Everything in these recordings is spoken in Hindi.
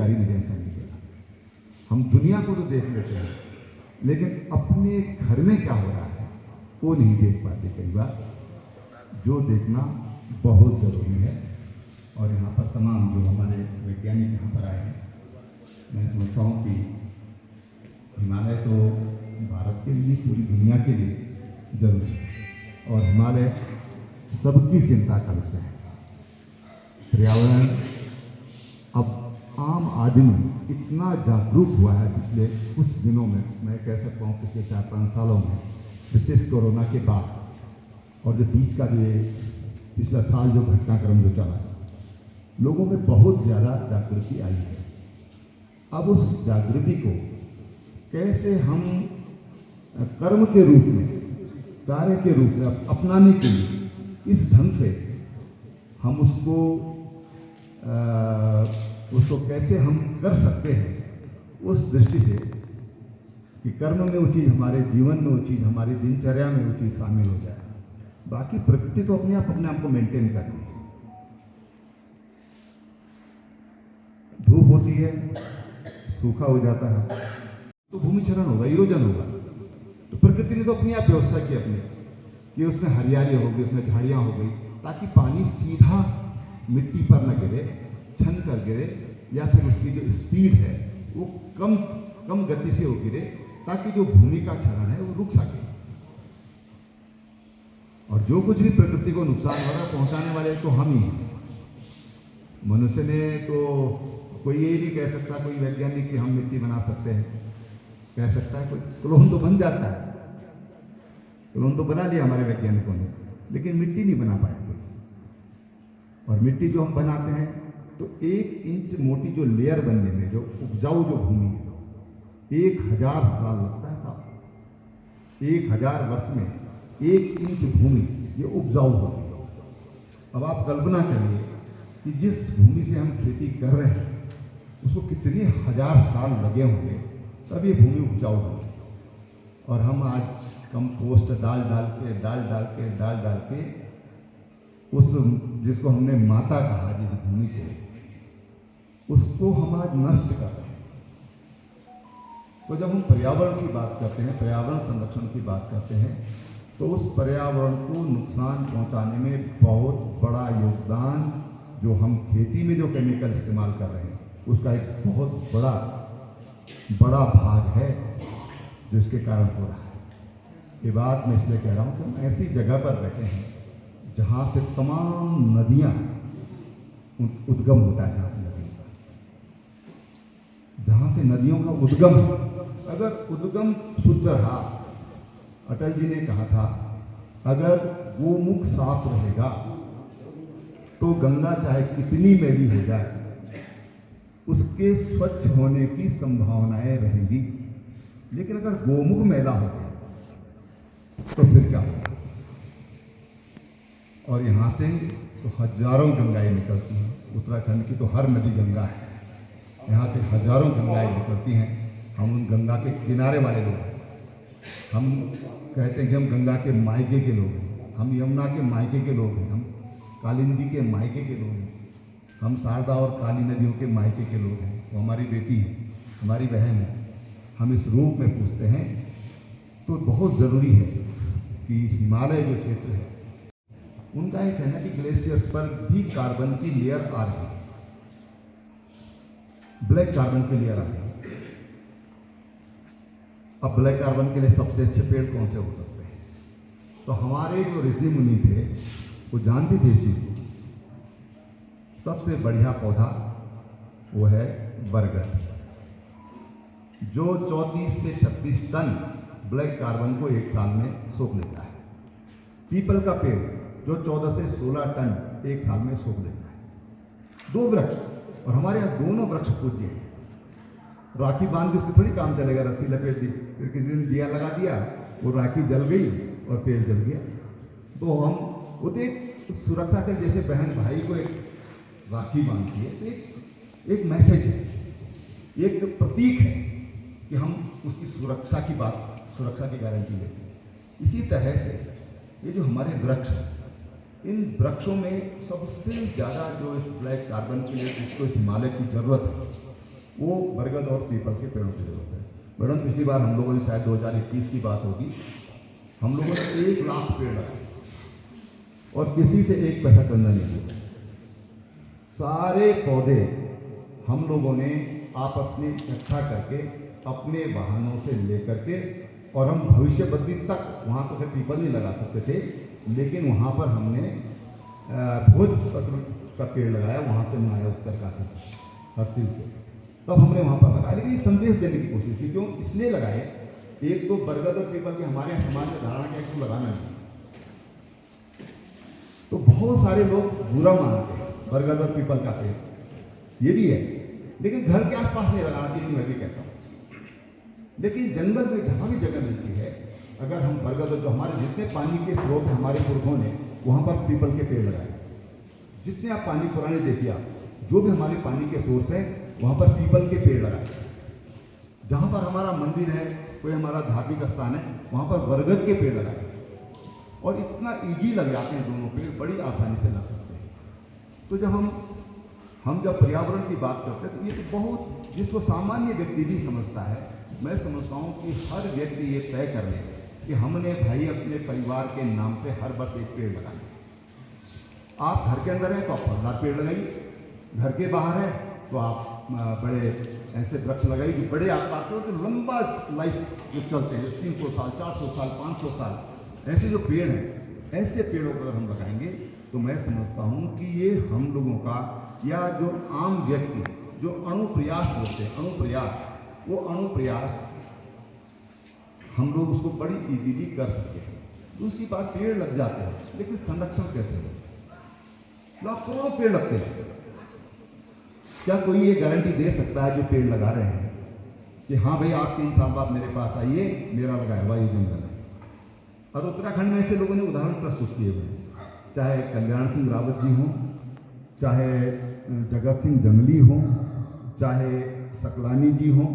दिखाई नहीं दे सकती। हम दुनिया को तो देख लेते हैं, लेकिन अपने घर में क्या हो रहा है वो नहीं देख पाते कई बार, जो देखना बहुत ज़रूरी है। और यहाँ पर तमाम जो हमारे वैज्ञानिक यहाँ पर आए हैं, मैं समझता हूँ कि हिमालय तो भारत के लिए, पूरी दुनिया के लिए जरूरी है, और हिमालय सबकी चिंता का विषय है। पर्यावरण अब आम आदमी इतना जागरूक हुआ है पिछले कुछ दिनों में, मैं कह सकता हूँ पिछले 4-5 सालों में, विशेष कोरोना के बाद, और जो बीच का जो पिछला साल जो घटनाक्रम जो चला, लोगों में बहुत ज़्यादा जागृति आई है। अब उस जागृति को कैसे हम कर्म के रूप में, कार्य के रूप में अपनाने के लिए इस ढंग से हम उसको कैसे हम कर सकते हैं, उस दृष्टि से कि कर्म में वो चीज़, हमारे जीवन में वो चीज़, हमारी दिनचर्या में वो चीज़ शामिल हो जाए। बाकी प्रकृति तो अपने आप को मेंटेन करती है। धूप होती है, सूखा हो जाता है, तो भूमिक्षरण होगा, इरोजन होगा। तो प्रकृति ने तो अपनी आप व्यवस्था की अपनी, कि उसमें हरियाली होगी, उसमें झाड़ियाँ हो गई, ताकि पानी सीधा मिट्टी पर न गिरे, छन कर गिरे, या फिर उसकी जो स्पीड है वो कम गति से हो गिरे, ताकि जो भूमि का क्षरण है वो रुक सके। और जो कुछ भी प्रकृति को नुकसान हो रहा है, पहुंचाने वाले तो हम ही हैं। मनुष्य ने तो कोई ये नहीं कह सकता, कोई वैज्ञानिक कि हम मिट्टी बना सकते हैं, कह सकता है कोई, क्लोन तो बन जाता है, क्लोन तो बना लिया हमारे वैज्ञानिकों ने, लेकिन मिट्टी नहीं बना पाया कोई। और मिट्टी जो हम बनाते हैं तो 1 इंच मोटी जो लेयर बनने में, जो उपजाऊ जो भूमि है, 1000 साल लगता है साहब। 1000 वर्ष में 1 इंच भूमि ये उपजाऊ होती है। अब आप कल्पना करिए कि जिस भूमि से हम खेती कर रहे हैं उसको कितने 1000 साल लगे होंगे तब ये भूमि उपजाऊ होगी। और हम आज कंपोस्ट डाल डाल के उस जिसको हमने माता कहा, जिस भूमि को, उसको हम आज नष्ट कर रहे हैं। तो जब हम पर्यावरण की बात करते हैं, पर्यावरण संरक्षण की बात करते हैं, तो उस पर्यावरण को नुकसान पहुंचाने में बहुत बड़ा योगदान, जो हम खेती में जो केमिकल इस्तेमाल कर रहे हैं उसका एक बहुत बड़ा भाग है जो इसके कारण हो रहा है। ये बात मैं इसलिए कह रहा हूँ कि हम ऐसी जगह पर बैठे हैं जहाँ से तमाम नदियाँ उद्गम होता है, जहाँ से नदियों का उद्गम, अगर उद्गम शुद्ध रहा, अटल जी ने कहा था, अगर गोमुख साफ रहेगा तो गंगा चाहे कितनी मैली हो जाए उसके स्वच्छ होने की संभावनाएं रहेंगी। लेकिन अगर गोमुख मैला हो गया तो फिर क्या होगा? और यहाँ से तो हजारों गंगाएं निकलती हैं। उत्तराखंड की तो हर नदी गंगा है, यहाँ से हजारों गंगाएं निकलती हैं। हम उन गंगा के किनारे वाले लोग हैं। हम कहते हैं कि हम गंगा के मायके के लोग हैं, हम यमुना के मायके के लोग हैं, हम कालिंदी के मायके के लोग हैं, हम शारदा और काली नदियों के मायके के लोग हैं। वो हमारी बेटी है, हमारी बहन है। हम इस रूप में पूछते हैं। तो बहुत ज़रूरी है कि हिमालय जो क्षेत्र है, उनका ये कहना कि ग्लेशियर्स पर भी कार्बन की लेयर आ रही है, ब्लैक कार्बन की लेयर आ रही है। अब ब्लैक कार्बन के लिए सबसे अच्छे पेड़ कौन से हो सकते हैं? तो हमारे जो ऋषि मुनि थे वो जानते थे इस चीज को। सबसे बढ़िया पौधा वो है बरगद, जो 34 से 36 टन ब्लैक कार्बन को एक साल में सोख लेता है। पीपल का पेड़ जो 14 से 16 टन एक साल में सोख लेता है। 2 वृक्ष, और हमारे यहाँ दोनों वृक्ष पूज्य हैं। राखी बांध के उससे थोड़ी काम चलेगा, रस्सी लपेट दी, फिर किसी दिन दिया लगा दिया, वो राखी जल गई और पेड़ जल गया। तो हम वो तो एक सुरक्षा के, जैसे बहन भाई को एक राखी बांधती है, तो एक मैसेज है, एक प्रतीक है कि हम उसकी सुरक्षा की गारंटी देते हैं। इसी तरह से ये जो हमारे वृक्ष हैं, इन वृक्षों में सबसे ज़्यादा जो इस ब्लैक कार्बन के लिए जिसको इस हिमालय की ज़रूरत है वो बरगद और पीपल के पेड़ों की जरूरत है। मैडम पिछली बार हम लोगों ने शायद 2021 की बात होगी, हम लोगों ने 1 लाख पेड़ लगाए और किसी से 1 पैसा चंदा नहीं दिया। सारे पौधे हम लोगों ने आपस में इकट्ठा करके अपने वाहनों से लेकर के, और हम भविष्य बद्री तक वहाँ तो फिर पीपल नहीं लगा सकते थे, लेकिन वहाँ पर हमने भोजपत्र का पेड़ लगाया। वहाँ से मैं आया उत्तरकाशी हरसिल से, तब हमने वहाँ पर लगाया, लेकिन एक संदेश देने की कोशिश की। क्यों इसलिए लगाए, एक तो बरगद और पीपल के हमारे समाज में धारणा क्या इसको लगाना नहीं, तो बहुत सारे लोग बुरा मानते हैं बरगद और पीपल का पेड़, ये भी है, लेकिन घर के आसपास नहीं लगाना चाहिए, मैं भी कहता हूँ। लेकिन जंगल में जहाँ भी जगह मिलती है, अगर हम बरगद, जो हमारे जितने पानी के स्रोत हैं हमारे पुरखों ने वहाँ पर पीपल के पेड़ लगाए। जितने आप पानी पुराने देखिए, आप जो भी हमारे पानी के सोर्स है वहाँ पर पीपल के पेड़ लगाए। जहाँ पर हमारा मंदिर है, कोई हमारा धार्मिक स्थान है, वहाँ पर बरगद के पेड़ लगाए, और इतना ईजी लग जाते हैं दोनों पेड़, बड़ी आसानी से लग सकते हैं। तो जब हम जब पर्यावरण की बात करते हैं, तो ये तो बहुत, जिसको सामान्य व्यक्ति भी समझता है, मैं समझता हूँ कि हर व्यक्ति ये तय कर ले कि हमने भाई अपने परिवार के नाम पे हर वर्ष 1 पेड़ लगाए। आप घर के अंदर हैं तो आप फलदार पेड़ लगाइए, घर के बाहर है तो आप बड़े ऐसे वृक्ष लगाइए जो बड़े आकार के, जो लंबा लाइफ जो चलते हैं, 300 साल, 400 साल, 500 साल, ऐसे जो पेड़ हैं, ऐसे पेड़ों को अगर हम लगाएंगे तो मैं समझता हूँ कि ये हम लोगों का, या जो आम व्यक्ति जो अणुप्रयास बोलते हैं, अणुप्रयास, वो अणुप्रयास हम लोग उसको बड़ी इजीली कर सकते हैं। दूसरी बात, पेड़ लग जाते हैं, लेकिन संरक्षण कैसे हो? लाखों पेड़ लगते हैं, क्या कोई ये गारंटी दे सकता है जो पेड़ लगा रहे हैं कि हाँ भाई आप 3 साल बाद मेरे पास आइए, मेरा लगाया हुआ ये जंगल है? और उत्तराखंड में ऐसे लोगों ने उदाहरण प्रस्तुत किए हुए हैं, चाहे कल्याण सिंह रावत जी हों, चाहे जगत सिंह जंगली हों, चाहे सकलानी जी हों,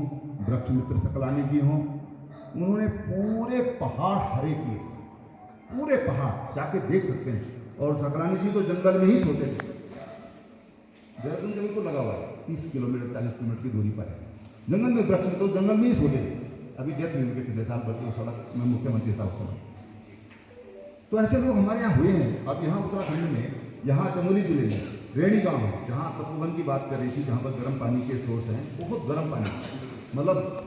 वृक्ष मित्र सकलानी जी हों, उन्होंने पूरे पहाड़ हरे किए, पूरे पहाड़ जाके देख सकते हैं। और सकलानी जी तो जंगल में ही सोते थे, देहरादून जंगल को लगा हुआ है, 30 किलोमीटर 40 किलोमीटर की दूरी पर है, जंगल में वृक्ष में, तो जंगल में ही सोते थे। अभी डेथ हुई उनके पिछले साल, बल्कि उस सड़क में मुख्यमंत्री था उस समय। तो ऐसे लोग हमारे यहाँ हुए हैं। अब यहाँ उत्तराखंड में, यहाँ चमोली जिले में रेणी गाँव है, जहाँ तपोवन की बात कर रही थी, जहाँ पर गर्म पानी के सोर्स हैं, बहुत गर्म पानी, मतलब